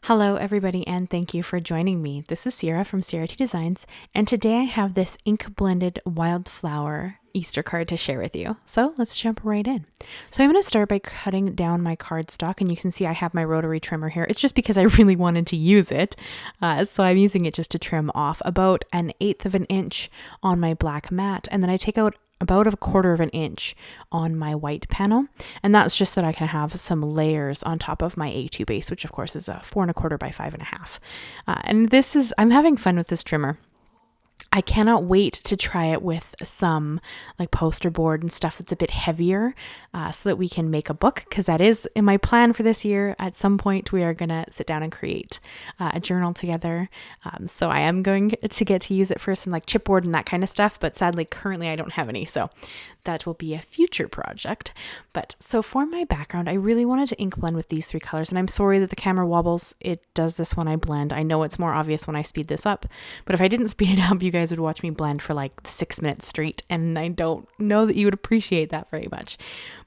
Hello everybody and thank you for joining me. This is Ciara from Ciara T Designs, and today I have this ink blended wildflower Easter card to share with you. So let's jump right in. So I'm going to start by cutting down my cardstock, and you can see I have my rotary trimmer here. It's just because I really wanted to use it. So I'm using it just to trim off about 1/8 of an inch on my black mat, and then I take out about 1/4 of an inch on my white panel, and that's just so that I can have some layers on top of my A2 base, which of course is a 4 1/4 by 5.5. And I'm having fun with this trimmer. I cannot wait to try it with some like poster board and stuff that's a bit heavier, so that we can make a book, because that is in my plan for this year. At some point we are going to sit down and create a journal together. So I am going to get to use it for some like chipboard and that kind of stuff, but sadly currently I don't have any, so that will be a future project. But so for my background, I really wanted to ink blend with these 3 colors, and I'm sorry that the camera wobbles. It does this when I blend. I know it's more obvious when I speed this up, but if I didn't speed it up, you guys would watch me blend for like 6 minutes straight, and I don't know that you would appreciate that very much.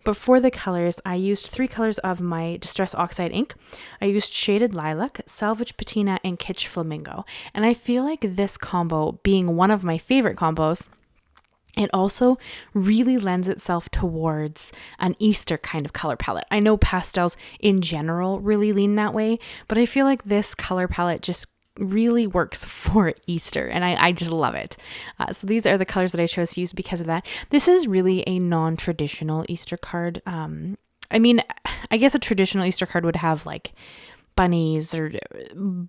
But for the colors, I used 3 colors of my Distress Oxide ink. I used Shaded Lilac, Salvaged Patina, and Kitsch Flamingo. And I feel like this combo, being one of my favorite combos, it also really lends itself towards an Easter kind of color palette. I know pastels in general really lean that way, but I feel like this color palette just really works for Easter, and I just love it. So these are the colors that I chose to use because of that. This is really a non-traditional Easter card. I mean, I guess a traditional Easter card would have like bunnies, or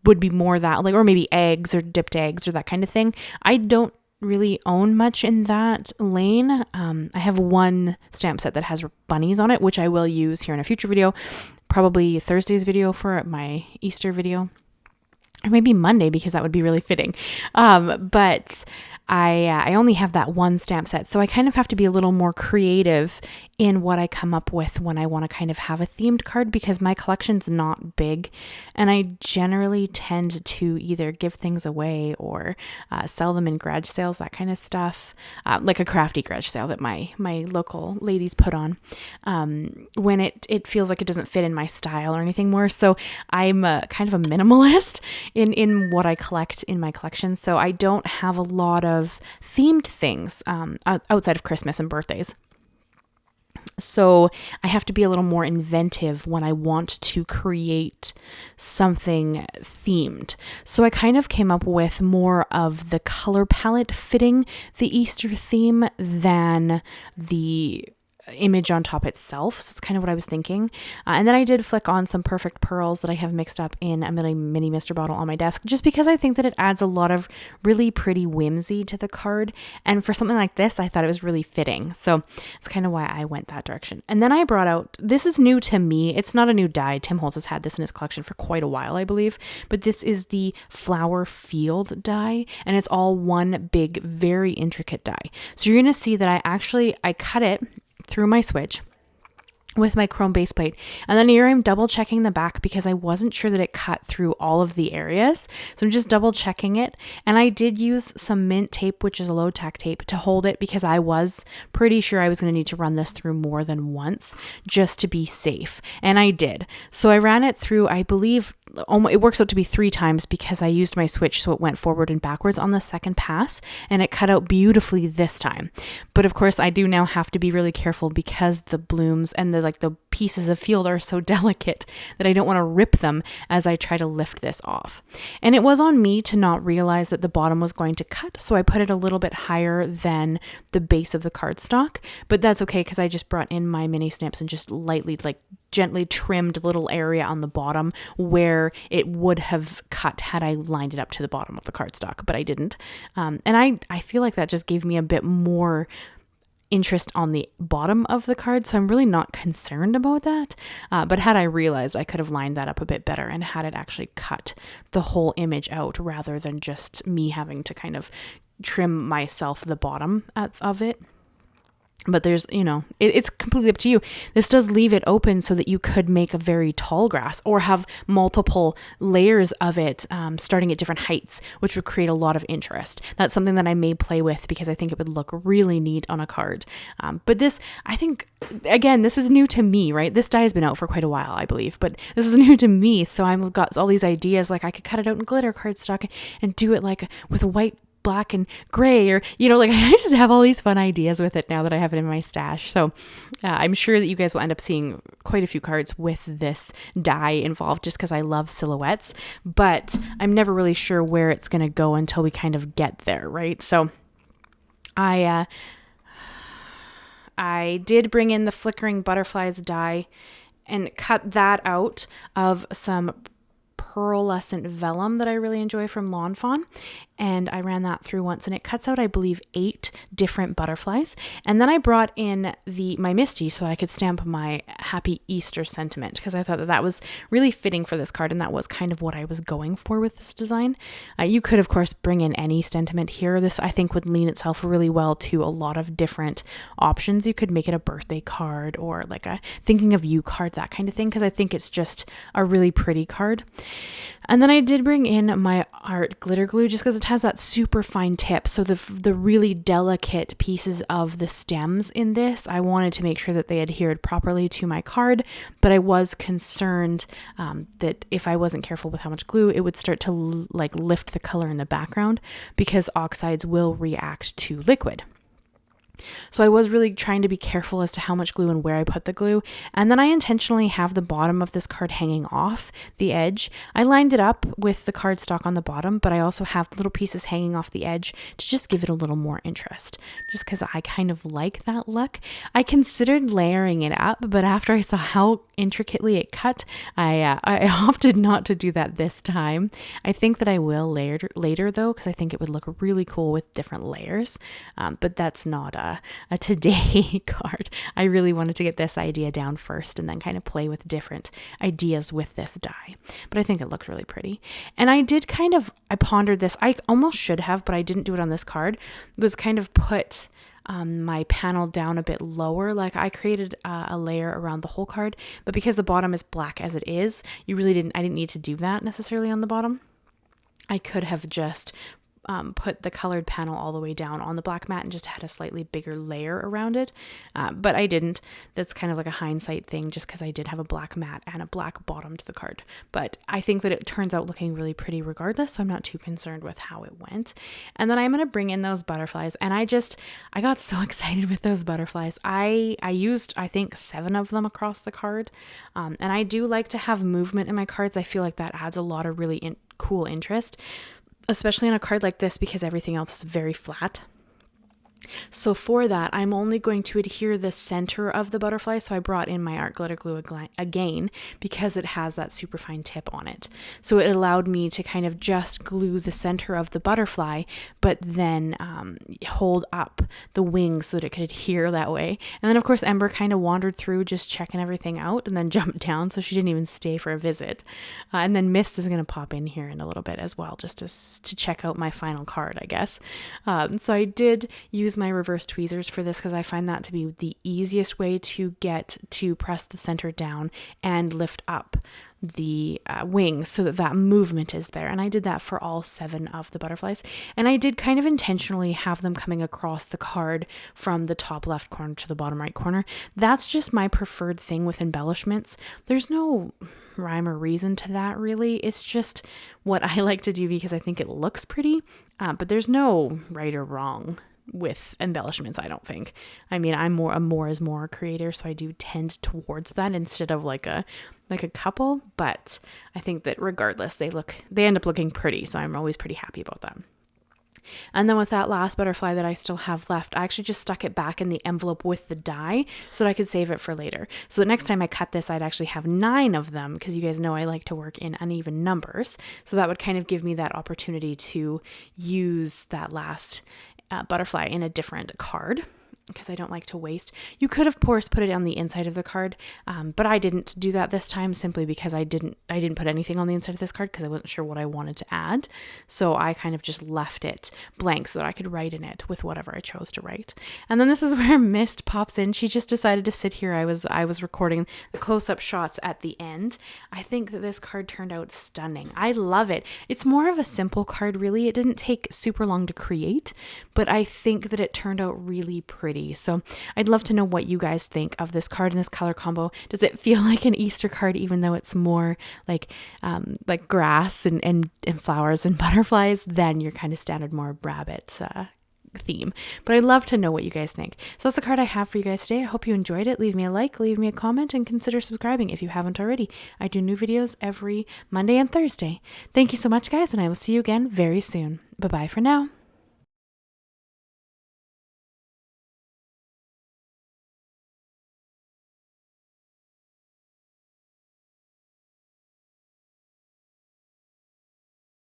would be more that, like, or maybe eggs or dipped eggs or that kind of thing. I don't really own much in that lane. I have one stamp set that has bunnies on it, which I will use here in a future video, probably Thursday's video for my Easter video, or maybe Monday, because that would be really fitting. But I only have that one stamp set, so I kind of have to be a little more creative in what I come up with when I want to kind of have a themed card, because my collection's not big, and I generally tend to either give things away or sell them in garage sales, that kind of stuff, like a crafty garage sale that my local ladies put on, when it feels like it doesn't fit in my style or anything more. So I'm kind of a minimalist in what I collect in my collection, so I don't have a lot of themed things outside of Christmas and birthdays. So I have to be a little more inventive when I want to create something themed. So I kind of came up with more of the color palette fitting the Easter theme than the image on top itself. So it's kind of what I was thinking. And then I did flick on some perfect pearls that I have mixed up in a mini mister bottle on my desk, just because I think that it adds a lot of really pretty whimsy to the card. And for something like this, I thought it was really fitting. So it's kind of why I went that direction. And then I brought out, this is new to me. It's not a new die. Tim Holtz has had this in his collection for quite a while, I believe. But this is the Flower Field die, and it's all one big, very intricate die. So you're going to see that I cut it through my switch with my chrome base plate, and then here I'm double checking the back because I wasn't sure that it cut through all of the areas, so I'm just double checking it. And I did use some mint tape, which is a low tack tape, to hold it, because I was pretty sure I was going to need to run this through more than once just to be safe, and I did. So I ran it through, I believe it works out to be 3 times, because I used my switch so it went forward and backwards on the second pass, and it cut out beautifully this time. But of course I do now have to be really careful, because the blooms and the pieces of field are so delicate that I don't want to rip them as I try to lift this off. And it was on me to not realize that the bottom was going to cut, so I put it a little bit higher than the base of the cardstock, but that's okay, because I just brought in my mini snips and just lightly, gently trimmed a little area on the bottom where it would have cut had I lined it up to the bottom of the cardstock, but I didn't. And I feel like that just gave me a bit more interest on the bottom of the card, so I'm really not concerned about that. But had I realized, I could have lined that up a bit better and had it actually cut the whole image out, rather than just me having to kind of trim myself the bottom of it. But there's, it's completely up to you. This does leave it open so that you could make a very tall grass or have multiple layers of it starting at different heights, which would create a lot of interest. That's something that I may play with because I think it would look really neat on a card. But this, I think, again, this is new to me, right? This die has been out for quite a while, I believe, but this is new to me. So I've got all these ideas, like I could cut it out in glitter cardstock and do it like with a white, black and gray, or like I just have all these fun ideas with it now that I have it in my stash. So I'm sure that you guys will end up seeing quite a few cards with this die involved, just because I love silhouettes, but I'm never really sure where it's going to go until we kind of get there, right? So I did bring in the Flickering Butterflies die and cut that out of some Pearlescent Vellum that I really enjoy from Lawn Fawn, and I ran that through once, and it cuts out, I believe, 8 different butterflies. And then I brought in my Misti so I could stamp my Happy Easter sentiment, because I thought that was really fitting for this card, and that was kind of what I was going for with this design. You could, of course, bring in any sentiment here. This, I think, would lean itself really well to a lot of different options. You could make it a birthday card or like a thinking of you card, that kind of thing, because I think it's just a really pretty card. And then I did bring in my art glitter glue just because it has that super fine tip. So the really delicate pieces of the stems in this, I wanted to make sure that they adhered properly to my card, but I was concerned that if I wasn't careful with how much glue, it would start to lift the color in the background, because oxides will react to liquid. So I was really trying to be careful as to how much glue and where I put the glue. And then I intentionally have the bottom of this card hanging off the edge. I lined it up with the cardstock on the bottom, but I also have little pieces hanging off the edge to just give it a little more interest, just because I kind of like that look. I considered layering it up, but after I saw how intricately it cut, I opted not to do that this time. I think that I will later though, because I think it would look really cool with different layers, but that's not a today card. I really wanted to get this idea down first and then kind of play with different ideas with this die. But I think it looked really pretty. And I pondered this. I almost should have, but I didn't do it on this card. It was kind of put my panel down a bit lower. Like I created a layer around the whole card, but because the bottom is black as it is, I didn't need to do that necessarily on the bottom. I could have just put the colored panel all the way down on the black mat and just had a slightly bigger layer around it. But I didn't. That's kind of like a hindsight thing, just because I did have a black mat and a black bottom to the card. But I think that it turns out looking really pretty regardless, so I'm not too concerned with how it went. And then I'm going to bring in those butterflies, and I got so excited with those butterflies. I used, I think, 7 of them across the card. And I do like to have movement in my cards. I feel like that adds a lot of really cool interest, especially on a card like this, because everything else is very flat. So for that, I'm only going to adhere the center of the butterfly. So I brought in my art glitter glue again, because it has that super fine tip on it. So it allowed me to kind of just glue the center of the butterfly, but then hold up the wings so that it could adhere that way. And then of course, Ember kind of wandered through just checking everything out and then jumped down. So she didn't even stay for a visit. And then Mist is going to pop in here in a little bit as well, just to check out my final card, I guess. So I did use my reverse tweezers for this, because I find that to be the easiest way to get to press the center down and lift up the wings so that movement is there. And I did that for all 7 of the butterflies. And I did kind of intentionally have them coming across the card from the top left corner to the bottom right corner. That's just my preferred thing with embellishments. There's no rhyme or reason to that, really. It's just what I like to do because I think it looks pretty, but there's no right or wrong with embellishments, I don't think. I mean, I'm a more is more creator, so I do tend towards that instead of like a couple, but I think that regardless, they end up looking pretty, so I'm always pretty happy about that. And then with that last butterfly that I still have left, I actually just stuck it back in the envelope with the die so that I could save it for later. So the next time I cut this, I'd actually have 9 of them, because you guys know I like to work in uneven numbers. So that would kind of give me that opportunity to use that last butterfly in a different card. because I don't like to waste. You could of course put it on the inside of the card, but I didn't do that this time simply because I didn't put anything on the inside of this card because I wasn't sure what I wanted to add. So I kind of just left it blank so that I could write in it with whatever I chose to write. And then this is where Mist pops in. She just decided to sit here. I was recording the close-up shots at the end. I think that this card turned out stunning. I love it. It's more of a simple card, really. It didn't take super long to create, but I think that it turned out really pretty. So I'd love to know what you guys think of this card and this color combo. Does it feel like an Easter card, even though it's more like grass and flowers and butterflies than your kind of standard more rabbit theme? But I'd love to know what you guys think. So that's the card I have for you guys today. I hope you enjoyed it. Leave me a like, leave me a comment, and consider subscribing if you haven't already. I do new videos every Monday and Thursday. Thank you so much, guys, and I will see you again very soon. Bye-bye for now.